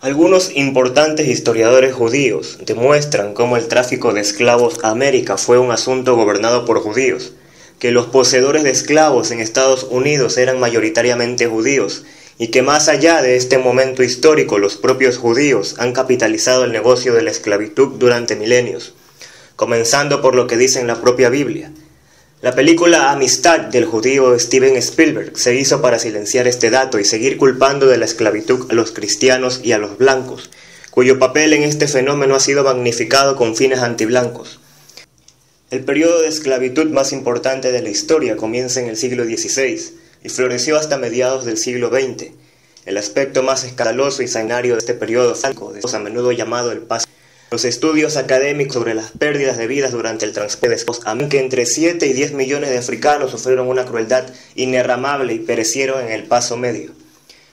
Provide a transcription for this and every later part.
Algunos importantes historiadores judíos demuestran cómo el tráfico de esclavos a América fue un asunto gobernado por judíos, que los poseedores de esclavos en Estados Unidos eran mayoritariamente judíos, y que más allá de este momento histórico los propios judíos han capitalizado el negocio de la esclavitud durante milenios, comenzando por lo que dice en la propia Biblia. La película Amistad del judío Steven Spielberg se hizo para silenciar este dato y seguir culpando de la esclavitud a los cristianos y a los blancos, cuyo papel en este fenómeno ha sido magnificado con fines antiblancos. El periodo de esclavitud más importante de la historia comienza en el siglo XVI y floreció hasta mediados del siglo XX. El aspecto más escandaloso y sanguinario de este periodo fue a menudo llamado el paso. Los estudios académicos sobre las pérdidas de vidas durante el transporte de esclavos, que entre 7 y 10 millones de africanos sufrieron una crueldad inerramable y perecieron en el Paso Medio.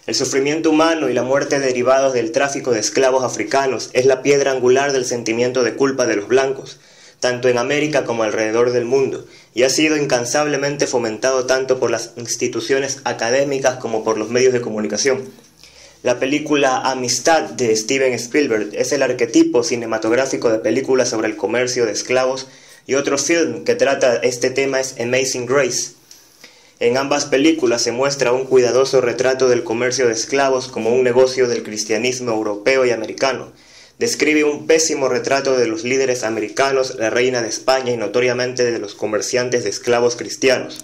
El sufrimiento humano y la muerte derivados del tráfico de esclavos africanos es la piedra angular del sentimiento de culpa de los blancos, tanto en América como alrededor del mundo, y ha sido incansablemente fomentado tanto por las instituciones académicas como por los medios de comunicación. La película Amistad de Steven Spielberg es el arquetipo cinematográfico de películas sobre el comercio de esclavos, y otro film que trata este tema es Amazing Grace. En ambas películas se muestra un cuidadoso retrato del comercio de esclavos como un negocio del cristianismo europeo y americano. Describe un pésimo retrato de los líderes americanos, la reina de España y notoriamente de los comerciantes de esclavos cristianos.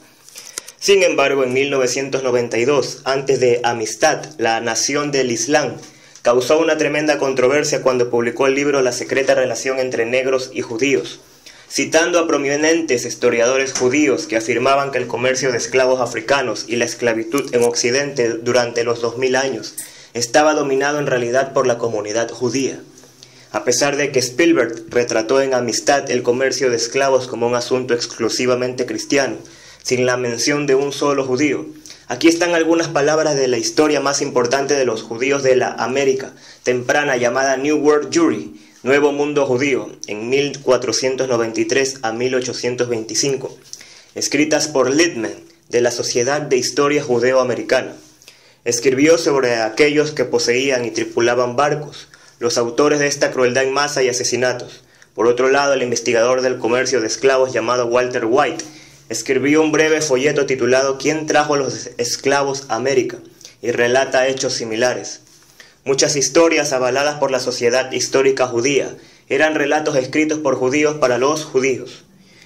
Sin embargo, en 1992, antes de Amistad, La Nación del Islam causó una tremenda controversia cuando publicó el libro La secreta relación entre negros y judíos, citando a prominentes historiadores judíos que afirmaban que el comercio de esclavos africanos y la esclavitud en Occidente durante los 2000 años estaba dominado en realidad por la comunidad judía. A pesar de que Spielberg retrató en Amistad el comercio de esclavos como un asunto exclusivamente cristiano, sin la mención de un solo judío. Aquí están algunas palabras de la historia más importante de los judíos de la América temprana llamada New World Jewry, Nuevo Mundo Judío, en 1493 a 1825, escritas por Littman, de la Sociedad de Historia Judeo-Americana. Escribió sobre aquellos que poseían y tripulaban barcos, los autores de esta crueldad en masa y asesinatos. Por otro lado, el investigador del comercio de esclavos llamado Walter White escribió un breve folleto titulado ¿Quién trajo los esclavos a América?, y relata hechos similares. Muchas historias avaladas por la Sociedad Histórica Judía eran relatos escritos por judíos para los judíos.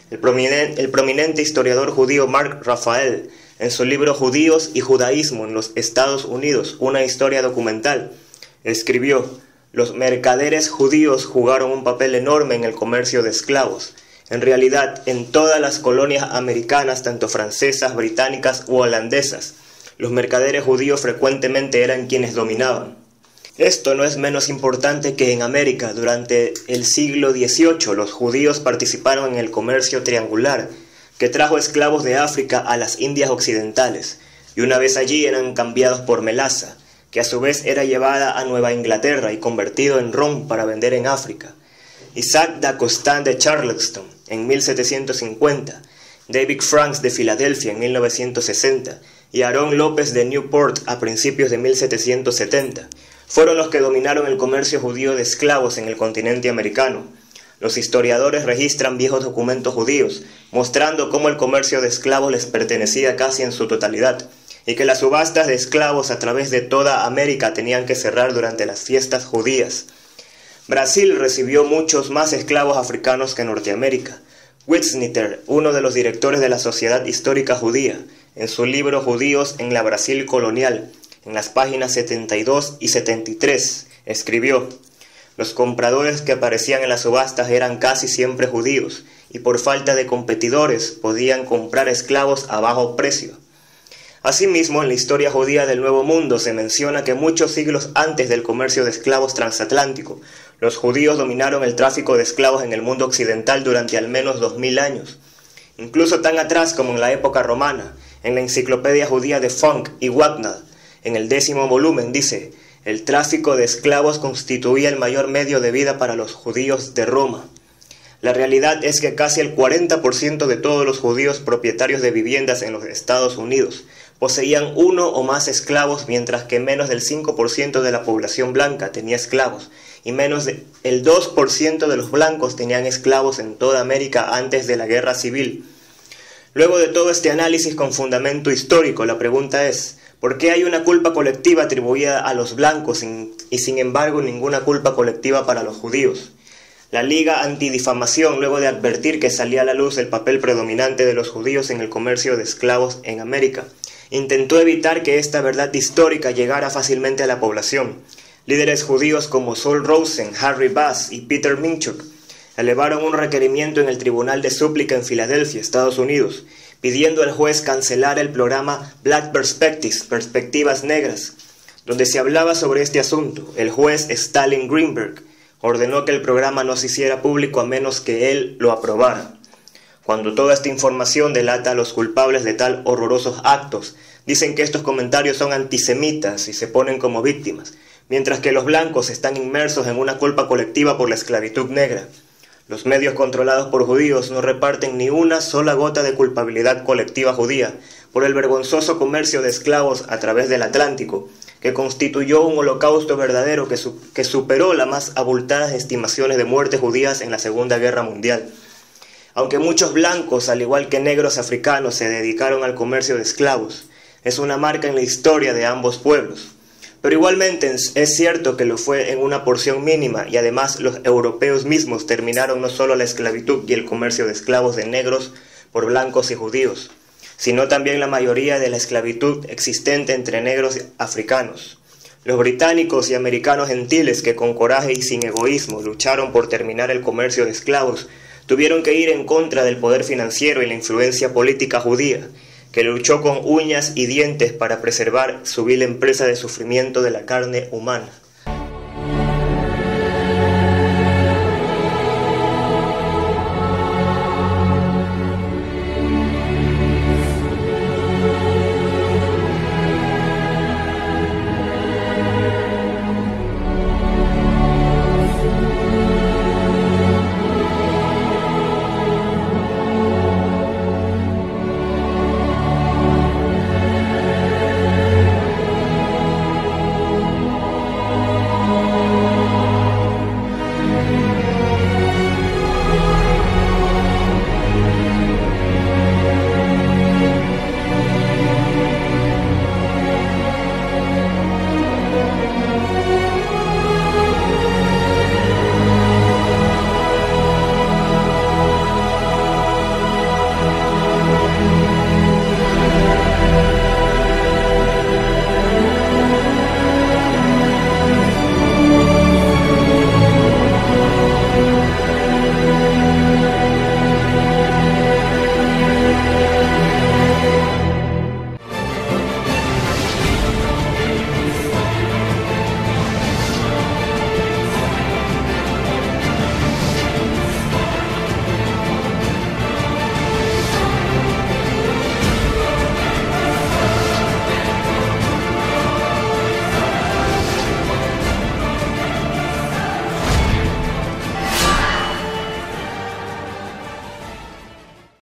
El prominente historiador judío Mark Raphael, en su libro Judíos y Judaísmo en los Estados Unidos, una historia documental, escribió: los mercaderes judíos jugaron un papel enorme en el comercio de esclavos. En realidad, en todas las colonias americanas, tanto francesas, británicas u holandesas, los mercaderes judíos frecuentemente eran quienes dominaban. Esto no es menos importante que en América, durante el siglo XVIII, los judíos participaron en el comercio triangular, que trajo esclavos de África a las Indias occidentales, y una vez allí eran cambiados por melaza, que a su vez era llevada a Nueva Inglaterra y convertido en ron para vender en África. Isaac d'Acostan de Charleston en 1750, David Franks de Filadelfia en 1960 y Aarón López de Newport a principios de 1770 fueron los que dominaron el comercio judío de esclavos en el continente americano. Los historiadores registran viejos documentos judíos mostrando cómo el comercio de esclavos les pertenecía casi en su totalidad y que las subastas de esclavos a través de toda América tenían que cerrar durante las fiestas judías. Brasil recibió muchos más esclavos africanos que Norteamérica. Whitney, uno de los directores de la Sociedad Histórica Judía, en su libro Judíos en la Brasil colonial, en las páginas 72 y 73, escribió: los compradores que aparecían en las subastas eran casi siempre judíos, y por falta de competidores podían comprar esclavos a bajo precio. Asimismo, en la historia judía del Nuevo Mundo se menciona que muchos siglos antes del comercio de esclavos transatlántico, los judíos dominaron el tráfico de esclavos en el mundo occidental durante al menos 2000 años. Incluso tan atrás como en la época romana, en la enciclopedia judía de Funk y Wagner, en el 10º volumen, dice: el tráfico de esclavos constituía el mayor medio de vida para los judíos de Roma. La realidad es que casi el 40% de todos los judíos propietarios de viviendas en los Estados Unidos poseían uno o más esclavos, mientras que menos del 5% de la población blanca tenía esclavos, y menos del 2% de los blancos tenían esclavos en toda América antes de la Guerra Civil. Luego de todo este análisis con fundamento histórico, la pregunta es, ¿por qué hay una culpa colectiva atribuida a los blancos y sin embargo ninguna culpa colectiva para los judíos? La Liga Antidifamación, luego de advertir que salía a la luz el papel predominante de los judíos en el comercio de esclavos en América, intentó evitar que esta verdad histórica llegara fácilmente a la población. Líderes judíos como Sol Rosen, Harry Bass y Peter Minchuk elevaron un requerimiento en el Tribunal de Súplica en Filadelfia, Estados Unidos, pidiendo al juez cancelar el programa Black Perspectives, Perspectivas Negras, donde se hablaba sobre este asunto. El juez Stalin Greenberg ordenó que el programa no se hiciera público a menos que él lo aprobara. Cuando toda esta información delata a los culpables de tal horrorosos actos, dicen que estos comentarios son antisemitas y se ponen como víctimas, mientras que los blancos están inmersos en una culpa colectiva por la esclavitud negra. Los medios controlados por judíos no reparten ni una sola gota de culpabilidad colectiva judía por el vergonzoso comercio de esclavos a través del Atlántico, que constituyó un holocausto verdadero que superó las más abultadas estimaciones de muertes judías en la Segunda Guerra Mundial. Aunque muchos blancos, al igual que negros africanos, se dedicaron al comercio de esclavos, es una marca en la historia de ambos pueblos. Pero igualmente es cierto que lo fue en una porción mínima, y además los europeos mismos terminaron no solo la esclavitud y el comercio de esclavos de negros por blancos y judíos, sino también la mayoría de la esclavitud existente entre negros y africanos. Los británicos y americanos gentiles que con coraje y sin egoísmo lucharon por terminar el comercio de esclavos, tuvieron que ir en contra del poder financiero y la influencia política judía, que luchó con uñas y dientes para preservar su vil empresa de sufrimiento de la carne humana.